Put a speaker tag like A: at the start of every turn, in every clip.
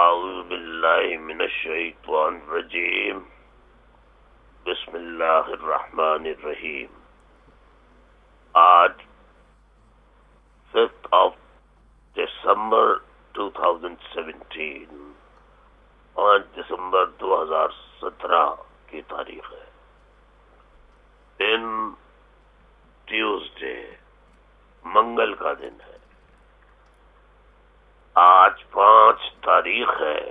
A: اعوذ باللہ من الشیطان الرجیم بسم اللہ الرحمن الرحیم. آج 5th of December 2017 5 دسمبر 2017 کی تاریخ ہے. دن ٹیوزڈے منگل کا دن ہے. آج 5 تاریخ ہے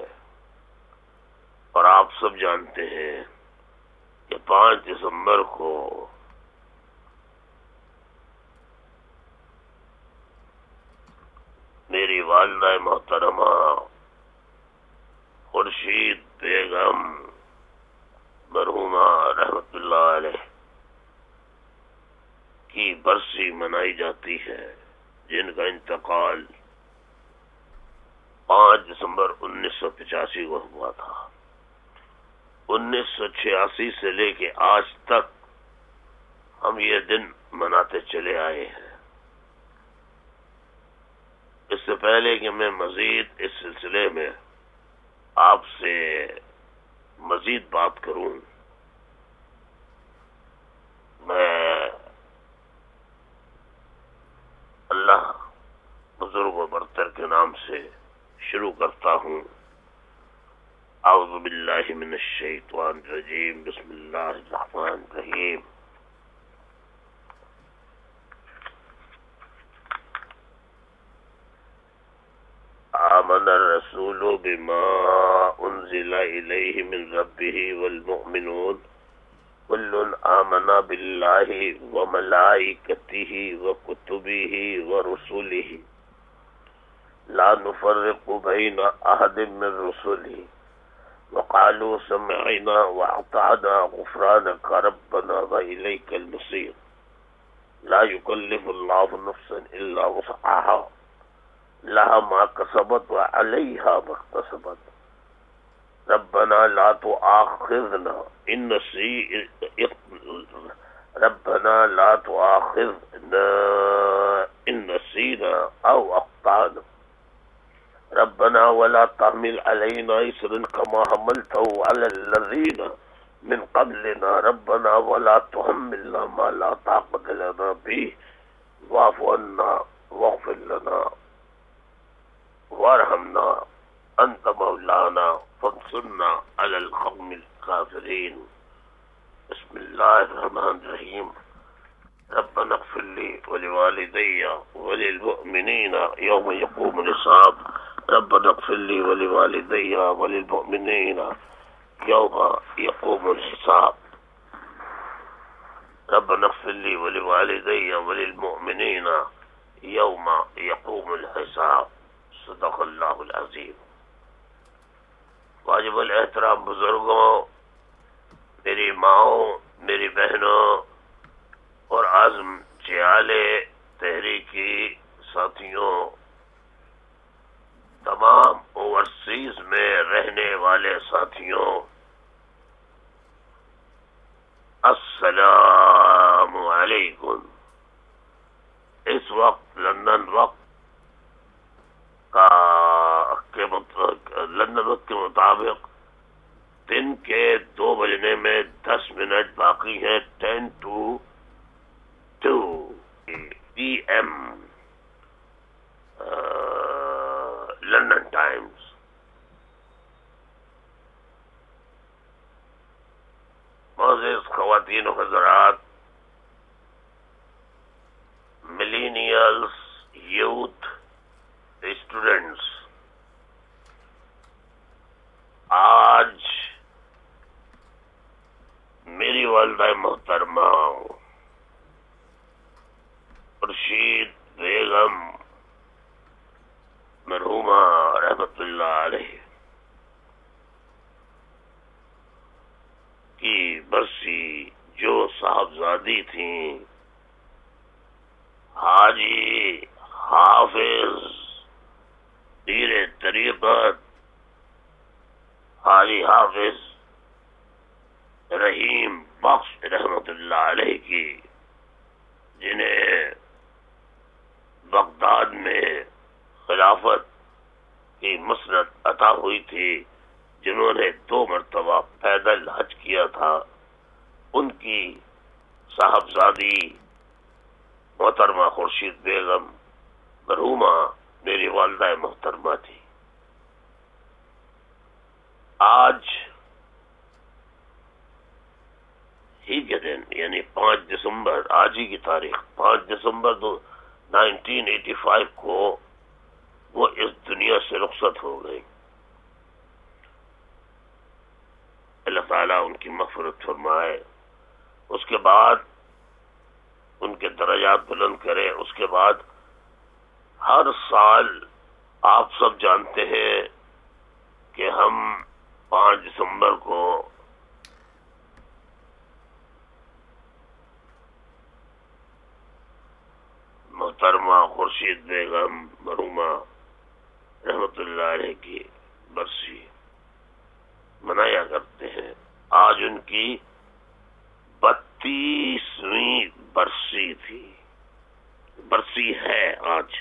A: اور آپ سب جانتے ہیں کہ 5 دسمبر کو میری والدہ محترمہ خورشید بیگم مرحومہ رحمت اللہ علیہ کی برسی منائی جاتی ہے، جن کا انتقال 5 دسمبر 1985 کو ہوا تھا. 1986 سے لے کے آج تک ہم یہ دن مناتے چلے آئے ہیں. اس سے پہلے کہ میں مزید اس سلسلے میں آپ سے مزید بات کروں، میں اللہ بزرگ و برتر کے نام سے شروع کرتا ہوں. اعوذ باللہ من الشیطان الرجیم بسم اللہ الرحمن الرحیم. آمن الرسول بما انزل الیہ من ربہ والمؤمنون كل آمن باللہ وملائکتہ وکتبہ ورسلہ لا نفرق بین احد من رسلہ وقالوا سمعنا واطعنا غفرانک ربنا والیک المصیر. لا يكلف اللہ نفسا الا وسعها لها ما كسبت وعليها ما اكتسبت. ربنا لا تؤاخذنا إن نسينا أو أخطأنا. ربنا ولا تحمل علينا إصرا كما حملته على الذين من قبلنا. ربنا ولا تحملنا ما لا طاقة لنا به واعف عنا واغفر لنا وارحمنا انت مولانا فانصرنا على القوم الكافرين. بسم اللہ الرحمن الرحیم. ربنا اغفر لي ولوالدي وللمؤمنين يوم يقوم الحساب. ربنا اغفر لي ولوالدي وللمؤمنين يوم يقوم الحساب. ربنا اغفر لي ولوالدي وللمؤمنين يوم يقوم الحساب. صدق اللہ العظیم. واجب الاحترام بزرگوں، میری ماؤں، میری بہنوں اور عزم جیالے تحریکی ساتھیوں، تمام اوورسیز میں رہنے والے ساتھیوں، السلام علیکم. اس وقت لندن وقت کے مطابق دن کے 2 بجنے میں 10 منٹ باقی ہے. 10 to 2 PM لندن ٹائمز. معزز خواتین و حضرات، ملینیلز، یوتھ، اسٹوڈنٹس، آج میری والدہ محترمہ خورشید بیگم مرحومہ رحمت اللہ علیہ کی برسی، جو صاحبزادی تھیں حاجی حافظ پیر طریقت حاجی حافظ رحیم بخش رحمت اللہ علیہ کی، جنہیں بغداد میں خلافت کی مسند عطا ہوئی تھی، جنہوں نے 2 مرتبہ پیدل حج کیا تھا، ان کی صاحبزادی محترمہ خورشید بیگم مرحومہ میری والدہ محترمہ تھی۔ آج ہی کے دن یعنی 5 دسمبر، آج ہی کی تاریخ 5 دسمبر 1985 کو وہ اس دنیا سے رخصت ہو گئی۔ اللہ تعالیٰ ان کی مغفرت فرمائے، اس کے بعد ان کے درجات بلند کرے۔ اس کے بعد ہر سال آپ سب جانتے ہیں کہ ہم 5 دسمبر کو محترمہ خورشید بیگم مرحومہ رحمت اللہ علیہ کی برسی منایا کرتے ہیں۔ آج ان کی 32ویں برسی تھی، برسی ہے آج۔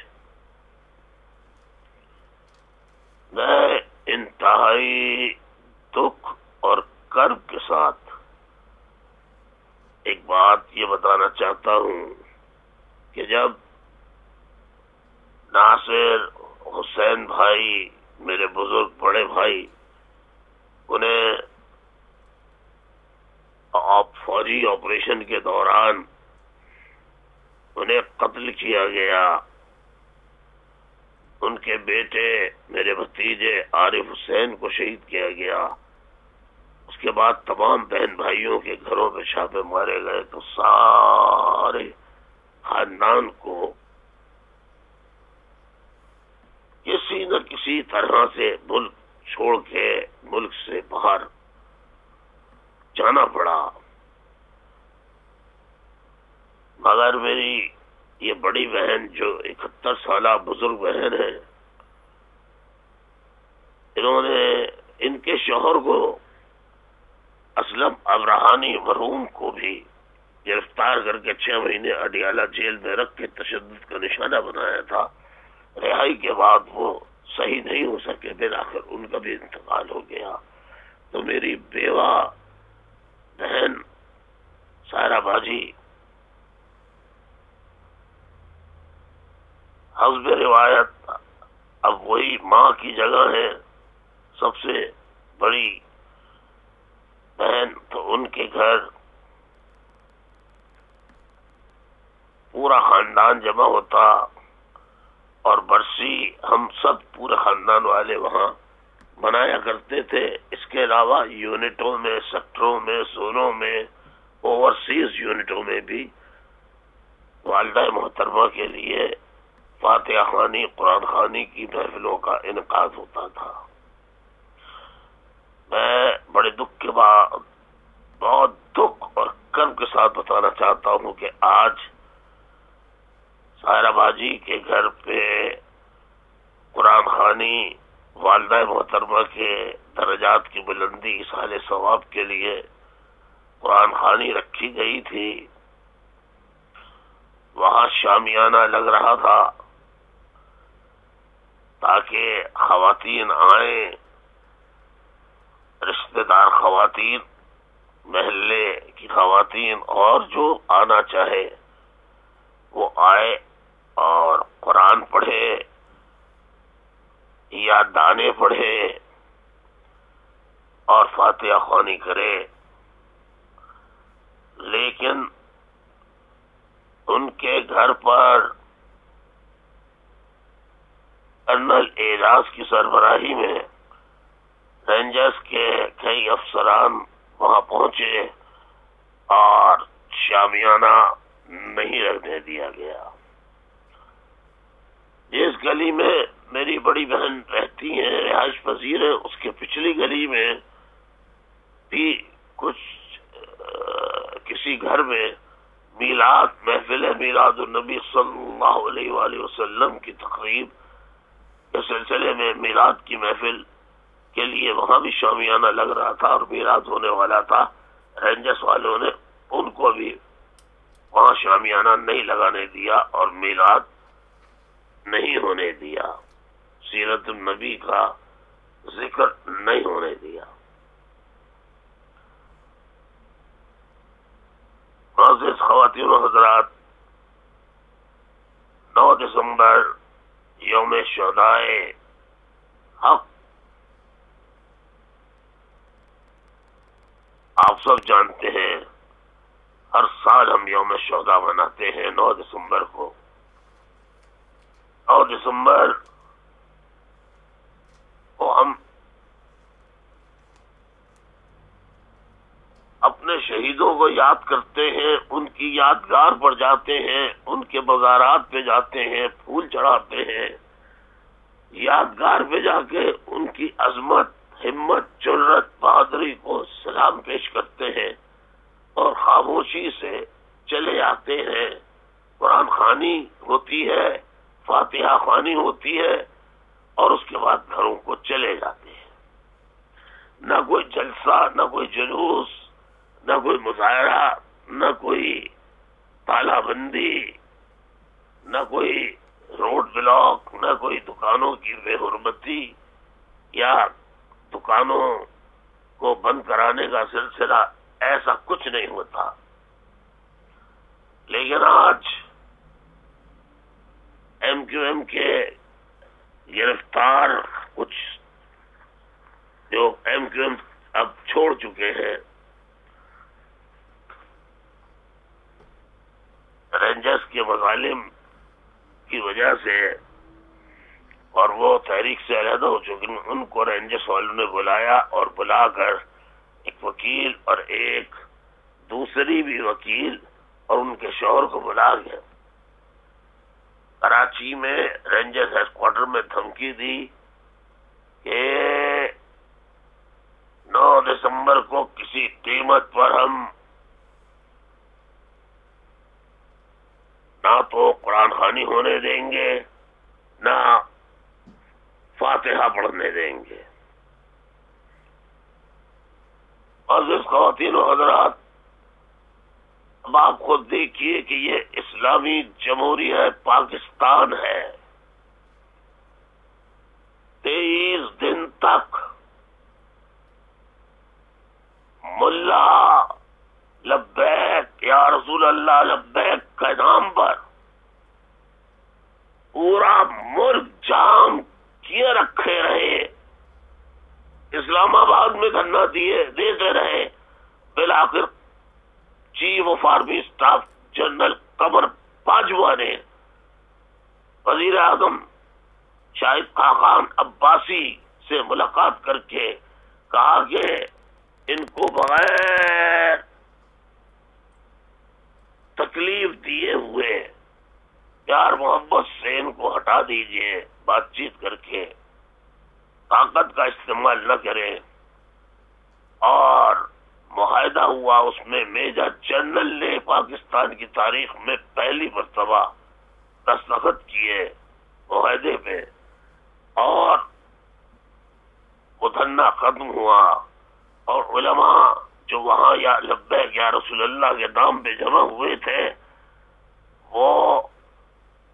A: میں انتہائی دکھ اور کرب کے ساتھ ایک بات یہ بتانا چاہتا ہوں کہ جب ناصر حسین بھائی، میرے بزرگ بڑے بھائی، انہیں فوجی آپریشن کے دوران انہیں قتل کیا گیا، ان کے بیٹے میرے بھتیجے عارف حسین کو شہید کیا گیا، اس کے بعد تمام بہن بھائیوں کے گھروں پہ چھاپے مارے گئے، تو سارے خاندان کو کسی نہ کسی طرح سے ملک چھوڑ کے ملک سے باہر جانا پڑا۔ مگر میری یہ بڑی بہن جو 71 سالہ بزرگ بہن ہے، انہوں نے ان کے شوہر کو اسلم ابراہانی مرحوم کو بھی گرفتار کر کے 6 مہینے اڈیالہ جیل میں رکھ کے تشدد کا نشانہ بنایا تھا۔ رہائی کے بعد وہ صحیح نہیں ہو سکے، بالآخر ان کا بھی انتقال ہو گیا۔ تو میری بیوہ بہن سائرہ باجی حسب روایت اب وہی ماں کی جگہ ہے، سب سے بڑی بہن، تو ان کے گھر پورا خاندان جمع ہوتا اور برسی ہم سب پورے خاندان والے وہاں منایا کرتے تھے۔ اس کے علاوہ یونٹوں میں، سیکٹروں میں، زونوں میں، اوورسیز یونٹوں میں بھی والدہ محترمہ کے لیے فاتحہ خوانی، قرآن خوانی کی محفلوں کا انعقاد ہوتا تھا۔ میں بڑے دکھ کے بعد، بہت دکھ اور کرب کے ساتھ بتانا چاہتا ہوں کہ آج سائرہ باجی کے گھر پہ قرآن خوانی، والدہ محترمہ کے درجات کی بلندی، اصحال ثواب کے لیے قرآن خوانی رکھی گئی تھی۔ وہاں شامیانہ لگ رہا تھا تاکہ خواتین آئیں، رشتہ دار خواتین، محلے کی خواتین اور جو آنا چاہے وہ آئے اور قرآن پڑھے یا دانے پڑھے اور فاتحہ خوانی کرے۔ لیکن ان کے گھر پر کرنل اعجاز کی سربراہی میں رینجرز کے کئی افسران وہاں پہنچے اور شامیانہ نہیں رکھنے دیا گیا۔ جس گلی میں میری بڑی بہن رہتی ہیں، رہائش پذیر ہے، اس کے پچھلی گلی میں بھی کسی گھر میں میلاد محفل ہے، میلاد النبی صلی اللہ علیہ وآلہ وسلم کی تقریب کے سلسلے میں میلاد کی محفل کے لیے وہاں بھی شامیانہ لگ رہا تھا اور میلاد ہونے والا تھا۔ رینجرز والوں نے ان کو بھی وہاں شامیانہ نہیں لگانے دیا اور میلاد نہیں ہونے دیا۔ سیرت النبی کا ذکر نہیں ہونے دیا۔ معزز خواتین و حضرات، 9 دسمبر یوم شہدائے حق آپ سب جانتے ہیں، ہر سال ہم یوم شہداء مناتے ہیں 9 دسمبر کو۔ 9 دسمبر کو ہم اپنے شہیدوں کو یاد کرتے ہیں، ان کی یادگار پر جاتے ہیں، ان کے مزارات پہ جاتے ہیں، پھول چڑھاتے ہیں، یادگار پہ جا کے ان کی عظمت، ہمت، جرأت، بہادری کو سلام پیش کرتے ہیں اور خاموشی سے چلے آتے ہیں۔ قرآن خوانی ہوتی ہے، فاتحہ خوانی ہوتی ہے اور اس کے بعد گھروں کو چلے جاتے ہیں۔ نہ کوئی جلسہ، نہ کوئی جلوس، نہ کوئی مظاہرہ، نہ کوئی تالہ بندی، نہ کوئی روڈ بلاک، نہ کوئی دکانوں کی بے حرمتی یا دکانوں کو بند کرانے کا سلسلہ، ایسا کچھ نہیں ہوتا۔ لیکن آج ایم کیو ایم کے گرفتار کچھ جو ایم کیو ایم اب چھوڑ چکے ہیں، رینجرز کے مظالم کی وجہ سے، اور وہ تحریک سے علیحدہ ہو چکے ہیں، ان کو رینجرز والوں نے بلایا اور بلا کر ایک وکیل اور ایک دوسری بھی وکیل اور ان کے شوہر کو بلا گیا۔ کراچی میں رینجرز ہیڈ کوارٹر میں دھمکی دی کہ 9 دسمبر کو کسی قیمت پر ہم نہ تو قرآن خوانی ہونے دیں گے، نہ فاتحہ پڑھنے دیں گے۔ عزیز خواتین و حضرات، اب آپ خود دیکھیے کہ یہ اسلامی جمہوریہ پاکستان ہے۔ 23 دن تک ملا لبیک یا رسول اللہ لبیک کے نام پر پورا ملک جام کیے رکھے رہے، اسلام آباد میں دھرنا دیتے رہے۔ بالآخر chief of army staff general Qamar Bajwa نے وزیر اعظم شاہد خاقان عباسی سے ملاقات کر کے کہا کہ ان کو بغیر تکلیف دیے ہوئے پیار محبت سے ان کو ہٹا دیجئے، بات چیت کر کے طاقت کا استعمال نہ کریں۔ اور معاہدہ ہوا، اس میں میجر جنرل نے پاکستان کی تاریخ میں پہلی مرتبہ دستخط کیے معاہدے پہ، اور وہ دھرنا ختم ہوا، اور علماء جو وہاں یا لبیک یا رسول اللہ کے نام پہ جمع ہوئے تھے، وہ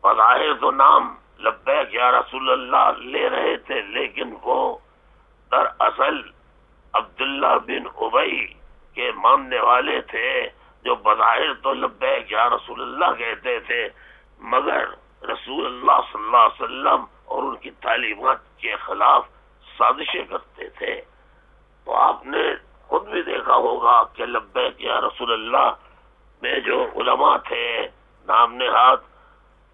A: بظاہر تو نام لبیک یا رسول اللہ لے رہے تھے، لیکن وہ دراصل عبداللہ بن ابی کے ماننے والے تھے، جو بظاہر تو لبیک یا رسول اللہ کہتے تھے، مگر رسول اللہ صلی اللہ علیہ وسلم اور ان کی تعلیمات کے خلاف سازشیں کرتے تھے۔ تو آپ نے خود بھی دیکھا ہوگا کہ لبیک یا رسول اللہ میں جو علماء تھے نام نہاد،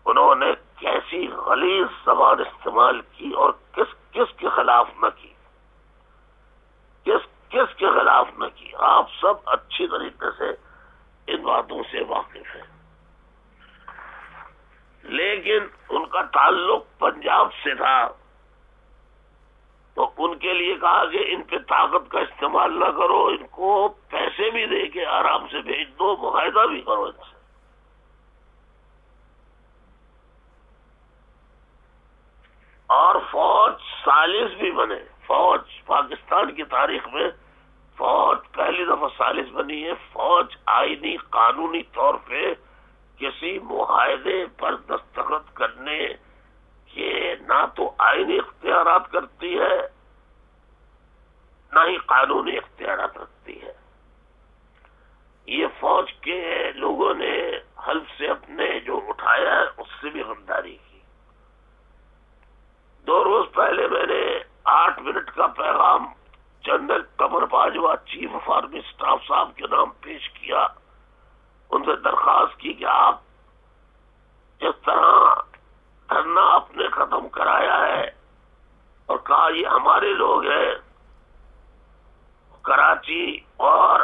A: انہوں نے کیسی غلیظ زبان استعمال کی اور کس کس کے خلاف نہ کی، کس کے خلاف نہ کی۔ آپ سب اچھی طریقے سے ان باتوں سے واقف ہیں۔ لیکن ان کا تعلق پنجاب سے تھا، تو ان کے لیے کہا کہ ان پہ طاقت کا استعمال نہ کرو، ان کو پیسے بھی دے کے آرام سے بھیج دو، معاہدہ بھی کرو ان سے۔ اور فوج سالس بھی بنے، فوج پاکستان کی تاریخ میں فوج پہلی دفعہ سالس بنی ہے۔ فوج آئینی قانونی طور پہ کسی معاہدے پر دستخط کرنے کے نہ تو آئینی اختیارات کرتی ہے، نہ ہی قانونی اختیارات رکھتی ہے. یہ فوج کے لوگوں نے حلف سے اپنے جو اٹھایا ہے اس سے بھی غداری کی. 2 روز پہلے میں نے 8 منٹ کا پیغام general Qamar Bajwa chief of army staff صاحب کے نام پیش کیا. ان سے درخواست کی کہ آپ جس طرح دھرنا آپ نے ختم کرایا ہے اور کہا یہ ہمارے لوگ ہیں، کراچی اور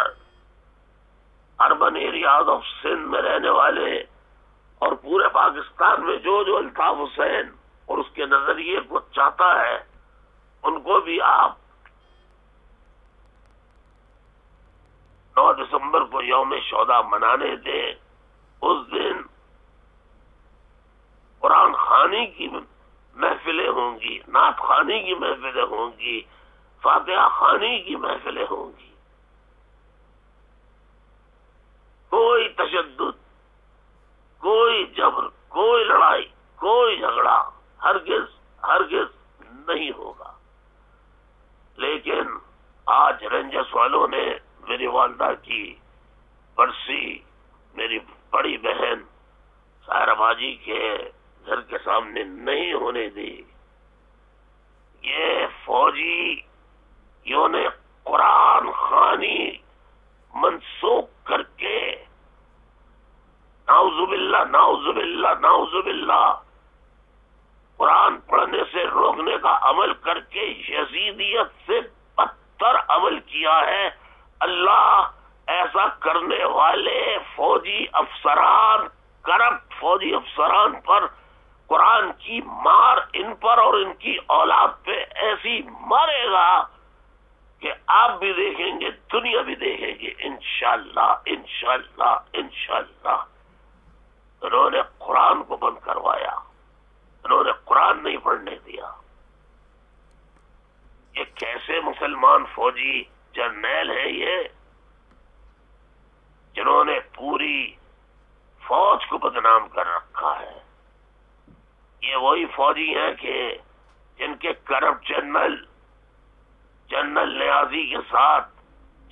A: اربن ایریاز آف سندھ میں رہنے والے اور پورے پاکستان میں جو الطاف حسین اور اس کے نظریے کو چاہتا ہے ان کو بھی آپ 9 دسمبر کو یوم شہداء منانے دیں. اس دن قرآن خوانی کی محفلیں ہوں گی، نعت خوانی کی محفلیں ہوں گی، فاتحہ خوانی کی محفلیں ہوں گی. کوئی تشدد، کوئی جبر، کوئی لڑائی، کوئی جھگڑا ہرگز نہیں ہوگا. لیکن آج رینجرز والوں نے میری والدہ کی برسی میری بڑی بہن سائرہ باجی کے گھر کے سامنے نہیں ہونے دی. یہ فوجیوں نے قرآن خوانی منسوخ کر کے نعوذ باللہ نعوذ باللہ نعوذ باللہ قرآن پڑھنے سے روکنے کا عمل کر کے یزیدیت سے بدتر عمل کیا ہے. اللہ ایسا کرنے والے فوجی افسران، کرپٹ فوجی افسران پر قرآن کی مار ان پر اور ان کی اولاد پہ ایسی مارے گا کہ آپ بھی دیکھیں گے، دنیا بھی دیکھے گی انشاءاللہ انشاءاللہ انشاءاللہ. انہوں نے قرآن کو بند کروایا، انہوں نے قرآن نہیں پڑھنے دیا. یہ کیسے مسلمان فوجی جرنیل ہیں یہ، جنہوں نے پوری فوج کو بدنام کر رکھا ہے. یہ وہی فوجی ہیں کہ جن کے کرپٹ جنرل نیازی کے ساتھ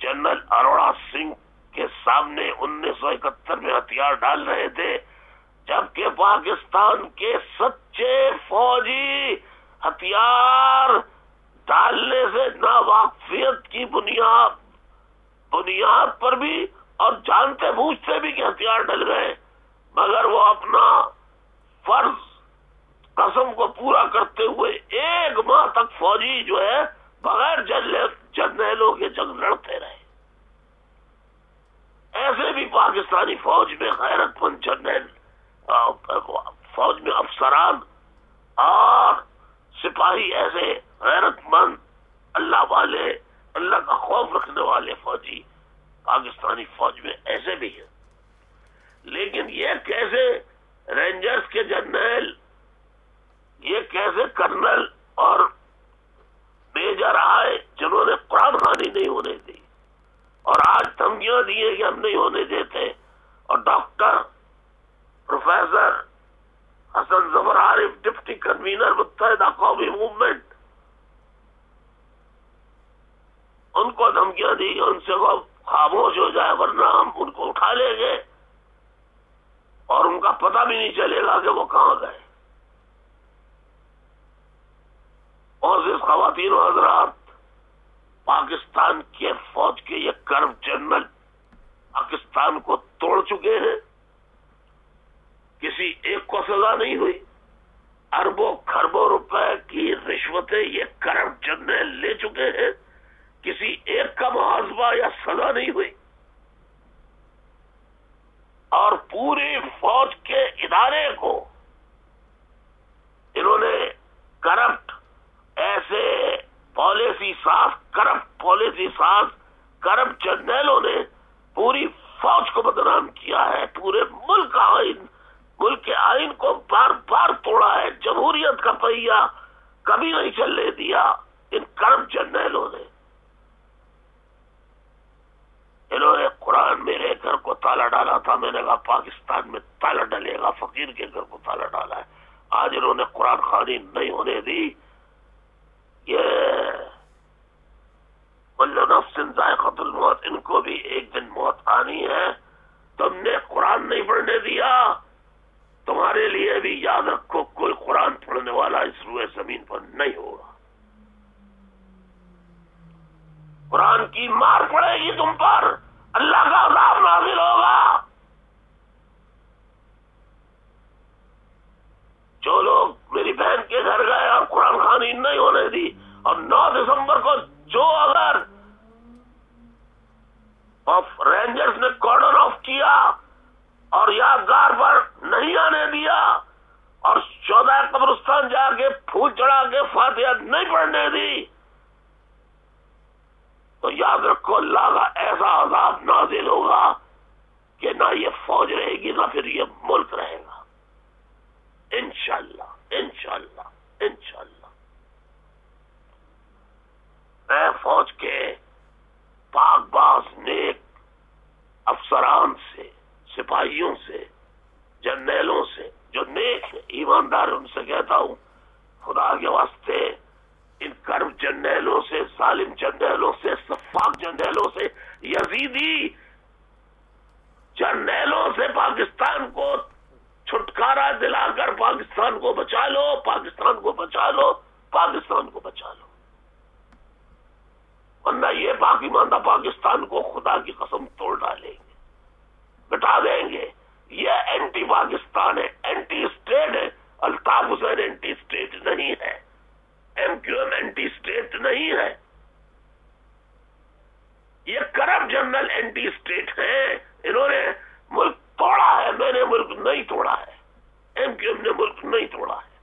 A: جنرل اروڑا سنگھ کے سامنے 1971 میں ہتھیار ڈال رہے تھے، جبکہ پاکستان کے سچے فوجی ہتھیار ڈالنے سے ناواقفیت کی بنیاد پر بھی اور جانتے بوجھتے بھی کہ ہتھیار ڈل گئے، مگر وہ اپنا فرض قسم کو پورا کرتے ہوئے 1 ماہ تک فوجی جو ہے بغیر جرنیلوں کے جنگ لڑتے رہے. ایسے بھی پاکستانی فوج میں غیرت مند جرنیل، فوج میں افسران اور سپاہی ایسے غیرت مند اللہ والے، اللہ کا خوف رکھنے والے فوجی پاکستانی فوج میں ایسے بھی ہیں. لیکن یہ کیسے رینجرز کے جرنیل، یہ کیسے کرنل اور میجر آئے جنہوں نے قرآن خوانی نہیں ہونے دی اور آج دھمکیاں دیے کہ ہم نہیں ہونے دیتے. اور ڈاکٹر پروفیسر حسن ظفر عارف ڈپٹی کنوینر متحدہ قومی موومنٹ، ان کو دھمکیاں دی کہ ان سے وہ خاموش ہو جائے ورنہ ہم ان کو اٹھا لیں گے اور ان کا پتہ بھی نہیں چلے گا کہ وہ کہاں گئے. اور اس خواتین و حضرات، پاکستان کے فوج کے یہ کرپٹ جنرل پاکستان کو توڑ چکے ہیں. کسی ایک کو سزا نہیں ہوئی. اربوں کھربوں روپے کی رشوتیں یہ کرپٹ جنرل لے چکے ہیں، کسی ایک کا محاسبہ یا سزا نہیں ہوئی. اور پوری فوج کے ادارے کو انہوں نے کرپٹ ایسے پالیسی ساز، کرپٹ جرنیلوں نے پوری فوج کو بدنام کیا ہے. پورے ملک کے آئین کو بار بار توڑا ہے. جمہوریت کا پہیہ کبھی نہیں چلنے دیا ان کرپٹ جرنیلوں نے. انہوں نے قرآن میرے گھر کو تالا ڈالا تھا، میں نے کہا پاکستان میں تالا ڈلے گا، فقیر کے گھر کو تالا ڈالا ہے. آج انہوں نے قرآن خوانی نہیں ہونے دی. یہ سکرات الموت، ان کو بھی ایک دن موت آنی ہے. تم نے قرآن نہیں پڑھنے دیا، تمہارے لیے بھی یاد رکھو کوئی قرآن پڑھنے والا اس روئے زمین پر نہیں ہوگا. قرآن کی مار پڑے گی تم پر، اللہ کا عذاب نازل ہوگا. جو لوگ میری بہن کے گھر گئے اور قرآن خوانی نہیں ہونے دی، اور 9 دسمبر کو جو اگر رینجرز نے کارڈن آف کیا اور یادگار پر نہیں آنے دیا اور 14 قبرستان جا کے پھول چڑھا کے فاتحہ نہیں پڑھنے دی، تو یاد رکھو اللہ کا ایسا عذاب نازل ہوگا کہ نہ یہ فوج رہے گی نہ پھر یہ ملک رہے گا. انشاءاللہ انشاءاللہ انشاءاللہ. میں فوج کے پاک باز نیک افسران سے، سپاہیوں سے، جرنیلوں سے جو نیک ہے، ایماندار، ان سے کہتا ہوں خدا کے واسطے ان کرب جرنیلوں سے، ظالم جرنیلوں سے، سفاک جرنیلوں سے، یزیدی جرنیلوں سے پاکستان کو چھٹکارا دلا کر پاکستان کو بچا لو، پاکستان کو بچا لو، پاکستان کو بچا لو. ورنہ یہ باقی ماندہ پاکستان کو خدا کی قسم توڑ ڈالیں گے، بٹا دیں گے. یہ اینٹی پاکستان ہے، اینٹی اسٹیٹ ہے. الطاف حسین اینٹی اسٹیٹ نہیں ہے، M Q M anti state نہیں ہے. یہ کرب جنرل اینٹی اسٹیٹ ہیں. انہوں نے ملک توڑا ہے، میں نے ملک نہیں توڑا ہے، ایم کیو ایم نے ملک نہیں توڑا ہے.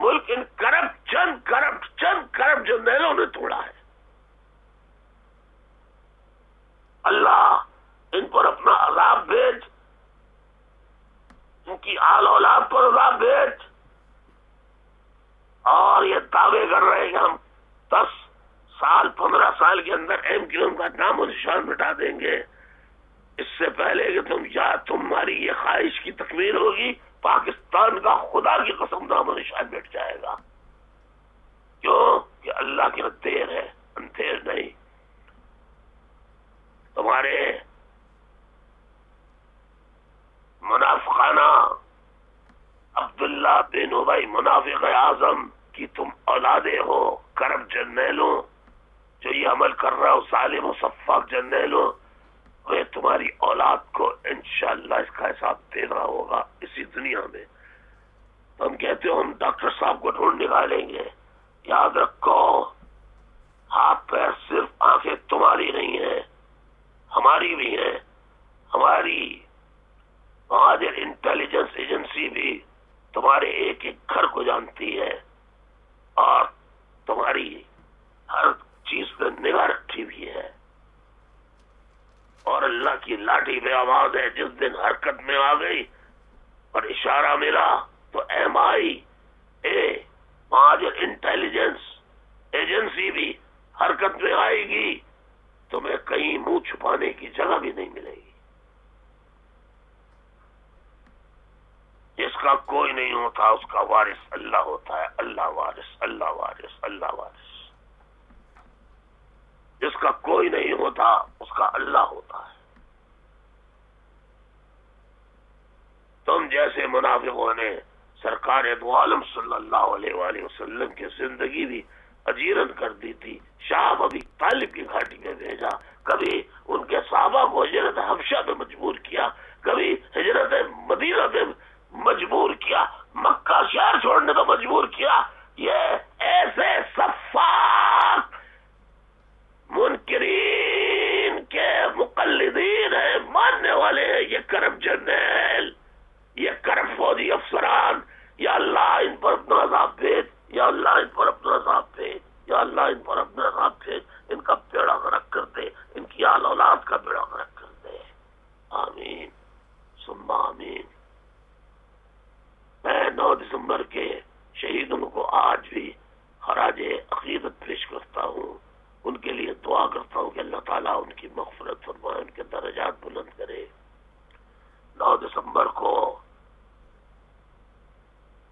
A: ملک ان چند کرب جرنیلوں نے توڑا ہے. اللہ ان پر اپنا عذاب بھیج، ان کی آل اولاد پر عذاب بھیج. اور یہ دعوے کر رہے ہیں کہ ہم 10 سال 15 سال کے اندر ایم کیو ایم کا نام و نشان مٹا دیں گے. اس سے پہلے کہ تمہاری یہ خواہش کی تکمیل ہوگی، پاکستان کا خدا کی قسم نام و نشان مٹ جائے گا. کیوں کہ اللہ کی دیر ہے، اندھیر نہیں. تمہارے منافقانہ عبداللہ بن ابی منافق اعظم کی تم اولادیں ہو، کرب جرنیلوں جو یہ عمل کر رہا ہو، ظالم و سفاک جرنیلوں، وہ تمہاری اولاد کو انشاءاللہ اس کا حساب دینا ہوگا اسی دنیا میں. ہم کہتے ہو ہم ڈاکٹر صاحب کو ڈھونڈ نکالیں گے. یاد رکھو ہاتھ پیر صرف آنکھیں تمہاری نہیں ہیں، ہماری بھی ہیں. ہماری مہاجر انٹیلیجنس ایجنسی بھی تمہارے ایک ایک گھر کو جانتی ہے اور تمہاری ہر چیز پہ نگاہ رکھی بھی ہے. اور اللہ کی لاٹھی بے آواز ہے. جس دن حرکت میں آ گئی اور اشارہ ملا تو ایم آئی اے مہاجر انٹیلیجنس ایجنسی بھی حرکت میں آئے گی. تمہیں کہیں منہ چھپانے کی جگہ بھی نہیں ملے گی. جس کا کوئی نہیں ہوتا اس کا وارث اللہ ہوتا ہے. اللہ وارث، اللہ وارث، اللہ وارث. جس کا کوئی نہیں ہوتا اس کا اللہ ہوتا ہے. تم جیسے منافقوں نے سرکار دو عالم صلی اللہ علیہ وآلہ وسلم کی زندگی بھی اجیرن کر دی تھی. شاہ ابی طالب کی گھاٹی میں بھیجا، کبھی ان کے صحابہ کو ہجرت حبشہ پہ مجبور کیا، کبھی ہجرت مدینہ پہ مجبور کیا، مکہ شہر چھوڑنے پہ مجبور کیا. یہ ایسے صفاق منکرین کے مقلدین ہیں، ماننے والے ہیں. یہ کرب جرنیل، یہ کرب فوجی افسران، یا اللہ ان پر اپنا عذاب بھیج، یا اللہ ان پر اپنا عذاب بھیج، یا اللہ ان پر اپنا عذاب بھیج. ان کا بیڑا غرق کر دے، ان کی آل اولاد کا بیڑا غرق کر دے. آمین ثم آمین. میں 9 دسمبر کے شہیدوں کو آج بھی خراج عقیدت پیش کرتا ہوں. ان کے لیے دعا کرتا ہوں کہ اللہ تعالیٰ ان کی مغفرت فرمائے، ان کے درجات بلند کرے. 9 دسمبر کو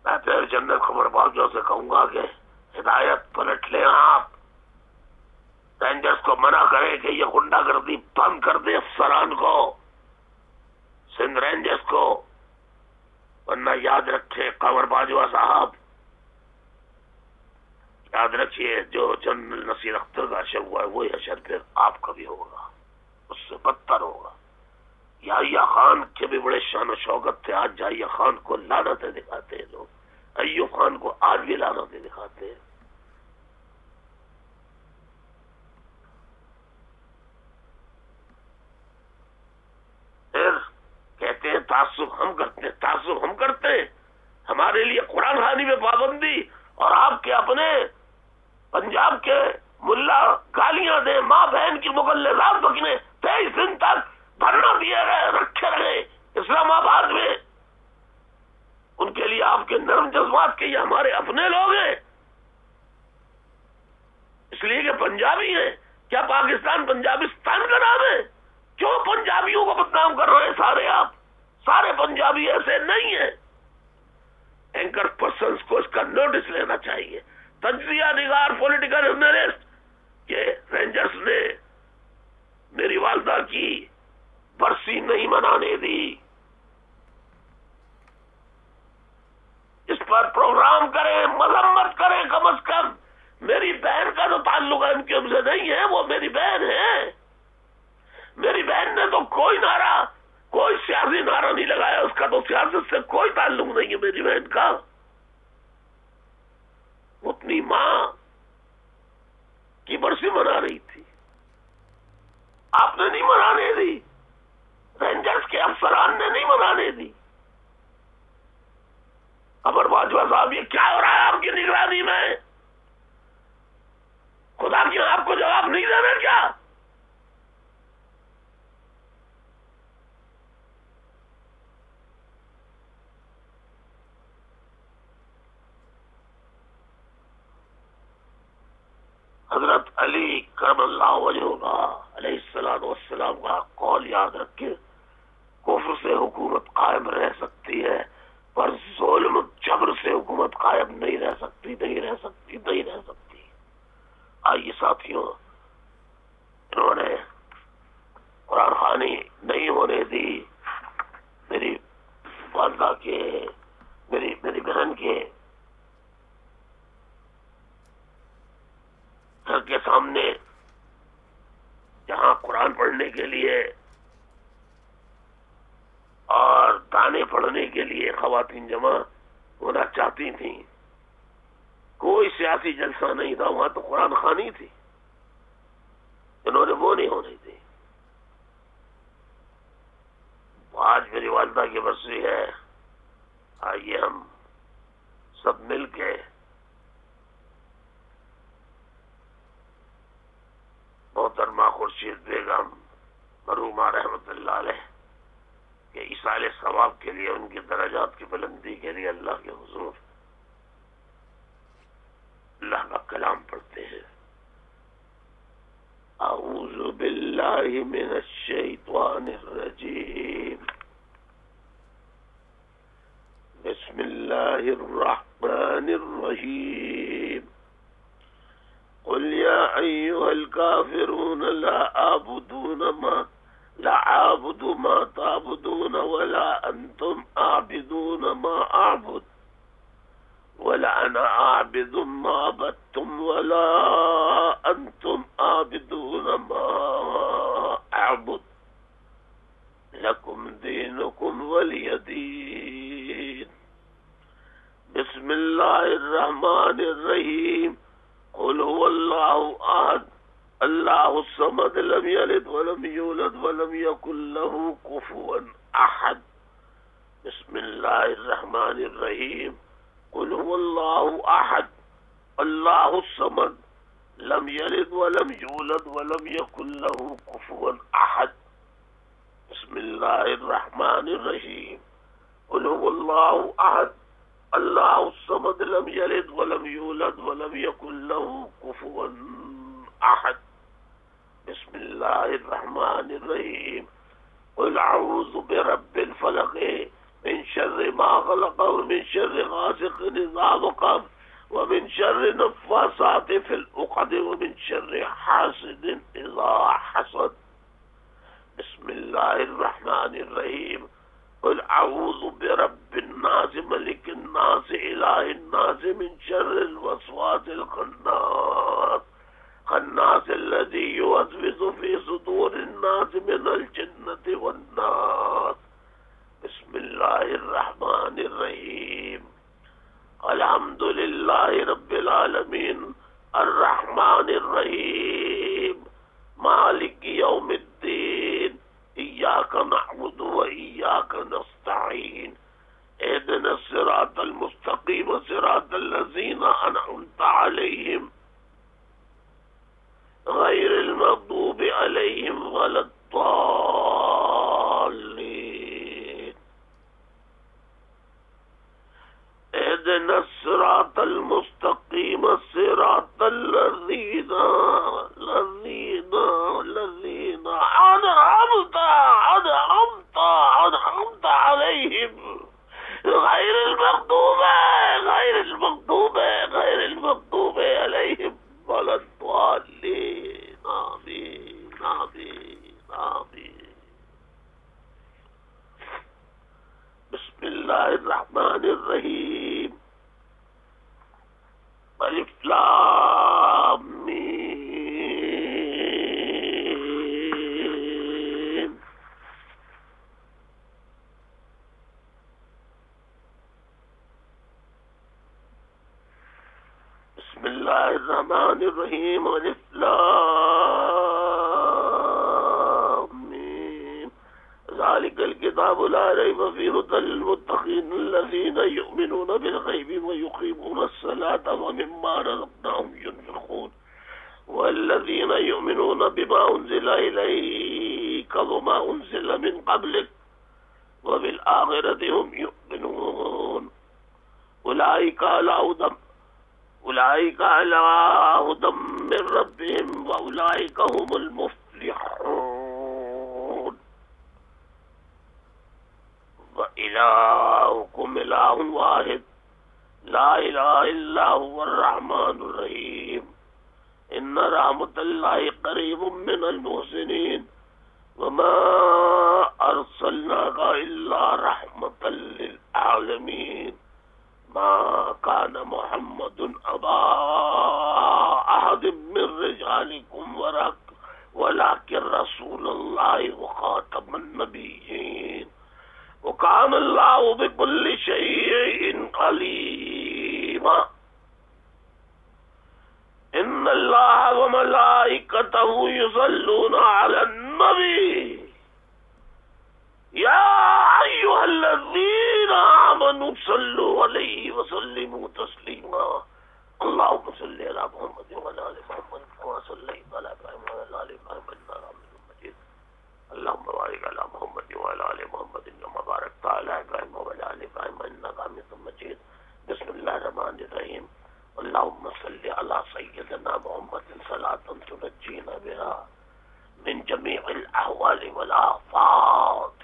A: میں پھر جنرل خبر باغیوں سے کہوں گا کہ ہدایت پلٹ لیں آپ. رینجرز کو منع کرے کہ یہ غنڈہ گردی بند کر دے افسران کو، سندھ رینجرز کو، ورنہ یاد رکھے قمر باجوہ صاحب، یاد رکھیے جو جنرل نصیر اختر کا حشر ہوا ہے وہی حشر پھر آپ کا بھی ہوگا، اس سے بدتر ہوگا۔ یحییٰ خان کے بھی بڑے شان و شوکت تھے، آج یحییٰ خان کو لعنتیں دکھاتے ہیں لوگ، ایوب خان کو آج بھی لعنتیں دکھاتے ہیں۔ پھر کہتے ہیں تعصب ہم کرتے ہیں، تعصب ہم کرتے ہیں، ہمارے لیے قرآن خوانی میں پابندی، اور آپ کے اپنے پنجاب کے ملا گالیاں دیں، ماں بہن کی مغلظات بکنے، 23 دن تک دھرنا دیے رہے، رکھے رہے اسلام آباد میں، ان کے لیے آپ کے نرم جذبات کے یہ ہمارے اپنے لوگ ہیں، اس لیے کہ پنجابی ہیں۔ کیا پاکستان پنجابستان کا نام ہے؟ کیوں پنجابیوں کو بدنام کر رہے ہیں سارے آپ؟ سارے پنجابی ایسے نہیں ہیں۔ اینکر پرسنز کو اس کا نوٹس لینا چاہیے، تجزیہ نگار پولیٹیکل جرنلسٹ، کہ رینجرز نے میری والدہ کی برسی نہیں منانے دی، اس پر پروگرام کریں، مذمت کریں، کم از کم میری بہن کا جو تعلق ہے ان کے سے نہیں ہے، وہ میری بہن ہے، میری بہن نے تو کوئی نعرہ، کوئی سیاسی نعرہ نہیں لگایا، اس کا تو سیاست سے کوئی تعلق نہیں ہے میری بہن کا، وہ اپنی ماں کی برسی منا رہی تھی، آپ نے نہیں منانے دی، رینجرز کے افسران نے نہیں منانے دی۔ قمر باجوہ صاحب یہ کیا ہو رہا ہے آپ کی نگرانی میں؟ خدا کی آپ کو جواب نہیں دینا کیا؟ حضرت علی کرم اللہ وجہہ علیہ السلام کا قول یاد رکھے، کفر سے حکومت قائم رہ سکتی ہے پر ظلم جبر سے حکومت قائم نہیں رہ سکتی، نہیں رہ سکتی، نہیں رہ سکتی۔ آئیے ساتھیوں، انہوں نے قرآن خوانی نہیں ہونے دی، میری والدہ کے، میری بہن کے گھر کے سامنے جہاں قرآن پڑھنے کے لیے اور دانے پڑھنے کے لیے خواتین جمع ہونا چاہتی تھیں، کوئی سیاسی جلسہ نہیں تھا، وہاں تو قرآن خوانی تھی، انہوں نے وہ نہیں ہونے دی۔ آج میری والدہ کی برسی ہے، آئیے ہم سب مل کے محترمہ خورشید بیگم مرحومہ رحمت اللہ علیہ کہ ایصال ثواب کے لیے، ان کی درجات کی بلندی کے لیے اللہ کے حضور اللہ کا کلام پڑھتے ہیں۔ اعوذ باللہ من الشیطان الرجیم، بسم اللہ الرحمن الرحیم، قل یا ایہا الکافرون لا اعبد ما تعبدون ولا انتم عابدون ما اعبد ولا انا عابد ما عبدتم ولا انتم عابدون ما اعبد لکم دینکم ولی دین۔ بسم اللہ الرحمن الرحیم، قل هو اللہ احد اللہ الصمد لم یلد ولم یولد ولم یکن له کفوا احد۔ بسم اللہ الرحمن الرحیم، قل هو اللہ احد اللہ الصمد لم یلد ولم یولد ولم یکن له کفوا احد۔ بسم اللہ الرحمن الرحیم، قل هو اللہ احد اللہ الصمد لم یلد ولم یولد ولم یکن له کفوا احد۔ بسم اللہ الرحمن الرحیم، قل اعوذ برب الفلق من شر ما خلق ومن شر غاسق اذا وقب ومن شر النفاثات في العقد ومن شر حاسد إذا حسد. بسم الله الرحمن الرحيم. قل أعوذ برب الناس ملك الناس إله الناس من شر الوسواس الخناس الذي يوسوس في صدور الناس من الجنة والناس. بسم الله الرحمن الرحيم. الحمد لله رب العالمين الرحمن الرحيم مالك يوم الدين إياك نعبد وإياك نستعين اهدنا الصراط المستقيم صراط الذين أنعمت عليهم غير المغضوب عليهم ولا الضالين. اهدنا الصراط المستقيم صراط الذين أنعمت عليهم غير المغضوب عليهم ولا الضالين. آمين آمين آمين. بسم الله الرحمن الرحيم. ألف لام ميم. بسم الله الرحمن الرحيم. ألف لام ميم. ذلك الكتاب لا ريب فيه هدى للمتقين الذين يؤمنون بالغيب ويقيمون الصلاة ومما رزقناهم ينفقون والذين يؤمنون بما أنزل إليك وما أنزل من قبلك وبالآخرة هم يؤمنون أولئك على هدى من ربهم وأولئك هم المفلحون. وإلهكم إله واحد لا إله إلا هو الرحمن الرحيم. إن رحمة الله قريب من المحسنين وما أرسلناك إلا رحمة للعالمين. ما كان محمد أبا أحد من رجالكم ولكن رسول الله وخاتم النبيين وكان الله بكل شيء عليما. إن الله وملائكته يصلون على النبي يا أيها الذين آمنوا صلوا عليه وسلموا تسليما. اللهم صل على محمد وعلى آل محمد كما صليت على إبراهيم وعلى آل إبراهيم إنك حميد مجيد. اللهم بارك على محمد وعلى آل محمد كما باركت على إبراهيم وعلى آل إبراهيم إنك حميد مجيد. بسم الله الرحمن الرحيم. اللهم صل على سيدنا محمد صلاة تنجينا بها من جميع الأحوال والآفات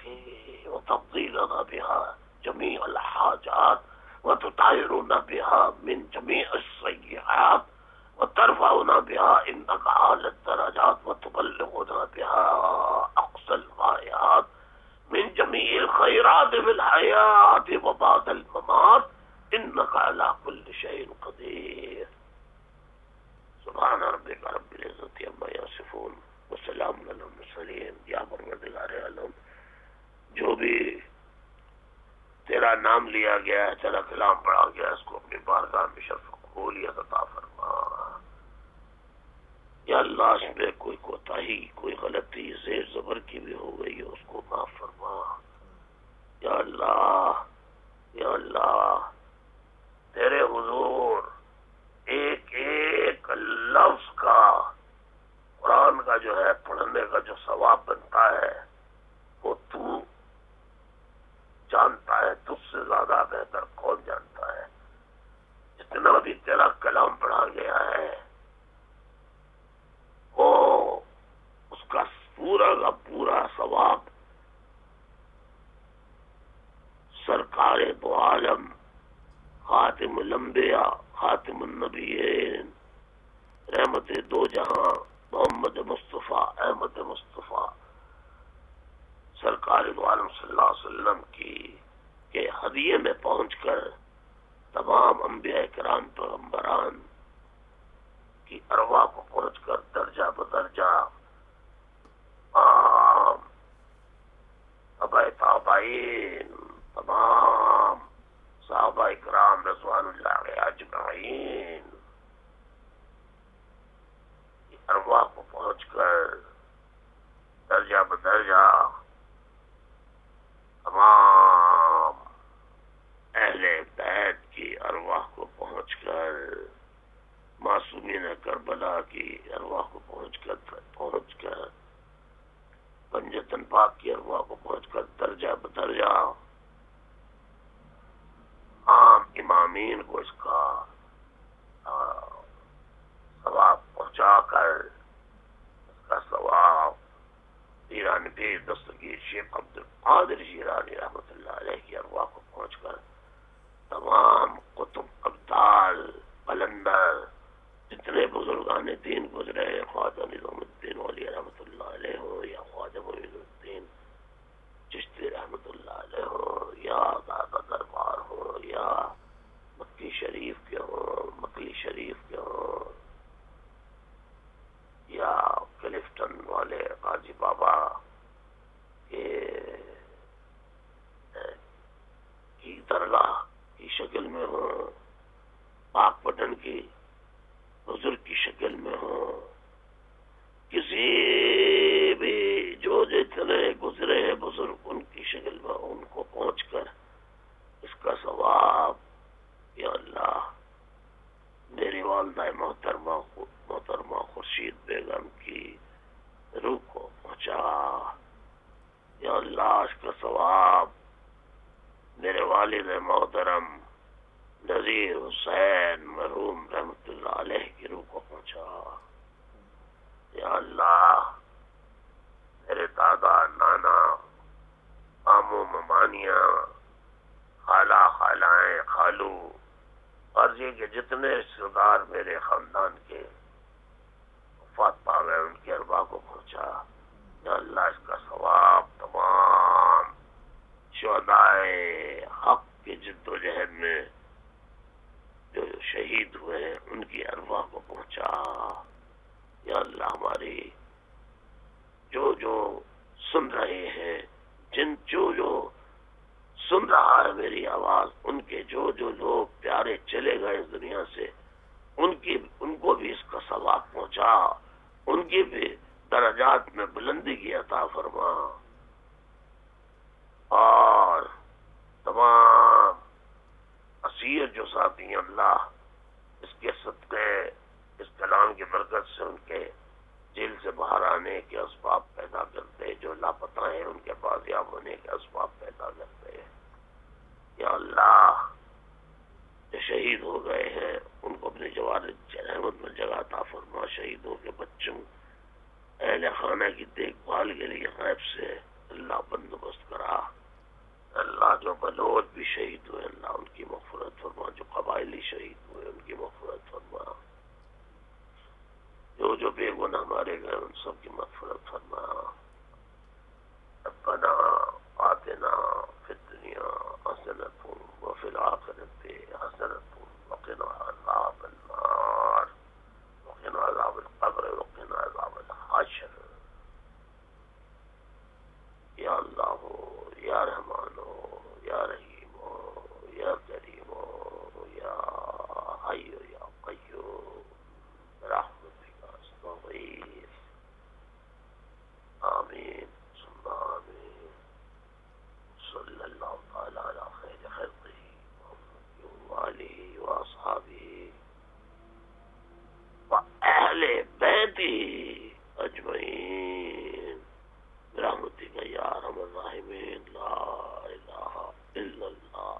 A: وتفضيلنا بها جميع الحاجات وتطهرنا بها من جميع السيئات وترفعنا بها إنك أعلى الدرجات وتبلغنا بها أقصى الغايات من جميع الخيرات في الحياة وبعد الممات إنك على كل شيء قدير. سبحان ربك رب العزة عما يصفون وسلام على المرسلين. یا پروردگار عالم، جو بھی تیرا نام لیا گیا ہے، تیرا کلام پڑھا گیا، اس کو اپنی بارگاہ میں شرف قبولیت عطا فرما. یا اللہ اس میں کوئی کوتاہی، کوئی غلطی زیر زبر کی بھی ہو گئی ہے، اس کو معاف فرما. یا اللہ، یا اللہ، تیرے حضور ایک ایک لفظ کا قرآن کا جو ہے پڑھنے کا جو ثواب بنتا ہے وہ تو جانتا ہے. تجھ سے زیادہ بہتر کون جانتا ہے؟ جتنا بھی تیرا کلام پڑھا گیا ہے وہ اس کا پورا ثواب سرکار دو عالم خاتم الانبیاء خاتم النبیین رحمت دو جہاں محمد مصطفیٰ احمد مصطفیٰ سرکار دو عالم صلی اللہ علیہ وسلم کے ہدیے میں پہنچ کر تمام انبیاء کرام پیغمبران کی ارواح کو پہنچ کر درجہ بدرجہ تابعین تمام صحابہ کرام رضوان اللہ اجمعین کی ارواح کو پہنچ کر درجہ بدرجہ تمام اہل بیت کی ارواح کو پہنچ کر معصومین کربلا کی ارواح کو پہنچ کر پنجتن پاک کی ارواح کو پہنچ کر درجہ بدرجہ عام امامین کو اس کا ثواب پہنچا کر اس کا ثواب پیران پیر دستگیر شیخ عبد القادر جیلانی رحمۃ اللہ علیہ کی ارواح کو پہنچ کر تمام قطب ابدال قلندر جتنے بزرگان دین گزرے خواجہ نظام الدین اولیاء رحمۃ اللہ علیہ ہو یا خواجہ معین الدین چشتی رحمۃ اللہ علیہ ہو یا دادا دربار ہو یا مکی شریف کے ہوں مکلی شریف کے ہوں یا کلفٹن والے قاضی بابا کی درگاہ کی شکل میں ہوں پاک پٹن کی حضور کی شکل میں ہوں کسی بھی جو جتنے گزرے ہیں بزرگ ان کی شکل میں ان کو پہنچ کر اس کا ثواب یا اللہ میری والدہ محترمہ خورشید بیگم کی روح کو پہنچا یا اللہ اس کا ثواب میرے والد محترم نذیر حسین مرحوم رحمت اللہ علیہ کی روح کو پہنچا یا اللہ میرے دادا نانا ماموں ممانیاں خالہ خالائیں خالو اور یہ کہ جتنے رشتے دار میرے خاندان کے وفات پا گئے ان کی ارواح کو پہنچا یا اللہ اس کا ثواب تمام شہدائے حق کی جد و جہد میں جو شہید ہوئے ہیں ان کی ارواح کو پہنچا یا اللہ ہماری جو سن رہے ہیں جو سن رہا ہے میری آواز ان کے جو لوگ پیارے چلے گئے اس دنیا سے ان کو بھی اس کا ثواب پہنچا ان کی بھی درجات میں بلندی کی عطا فرما اور تمام اسیر جو ساتھی ہیں اللہ اس کے صدقے اس کلام کی برکت سے ان کے جیل سے باہر آنے کے اسباب پیدا کرتے جو لاپتہ ہیں ان کے بازیاب ہونے کے اسباب پیدا کرتے یا اللہ جو شہید ہو گئے ہیں ان کو اپنی جوارح رحمت میں جگہ عطا فرما شہیدوں کے بچوں اہل خانہ کی دیکھ بھال کے لیے غیب سے اللہ بندوبست کرا اللہ جو بلوچ بھی شہید ہوئے اللہ ان کی مغفرت فرما جو قبائلی شہید ہوئے ان کی مغفرت فرما جو بے گناہ مارے گئے ان سب کی مغفرت فرما ربنا آتنا فی الدنیا حسنۃ وفی الآخرۃ حسنۃ وقنا عذاب النار وقنا عذاب القبر وقنا عذاب الحشر یا اللہ ہو یا رحمان ہو یا رحیم ہو یا کریم ہو یا حی یا قیوم برحمتک استغیث آمین ثم آمین صلی اللہ تعالی علی خیر خلقہ محمد وآلہ واصحابہ واہل بیتہ اجمعین برحمتک یا ارحم الراحمین لا الہ الا اللہ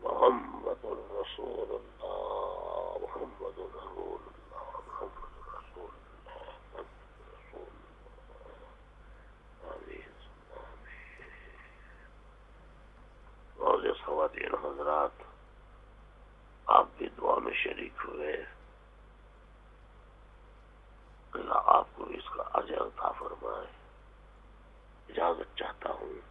A: محمد رسول اللہ محمد رسول اللہ محمد رسول اللہ محمد رسول اللہ آمین معزز خواتین حضرات آپ بھی دعا میں شریک ہوئے، اللہ آپ کو اس کا اجر عطا فرمائے۔ اجازت چاہتا ہوں۔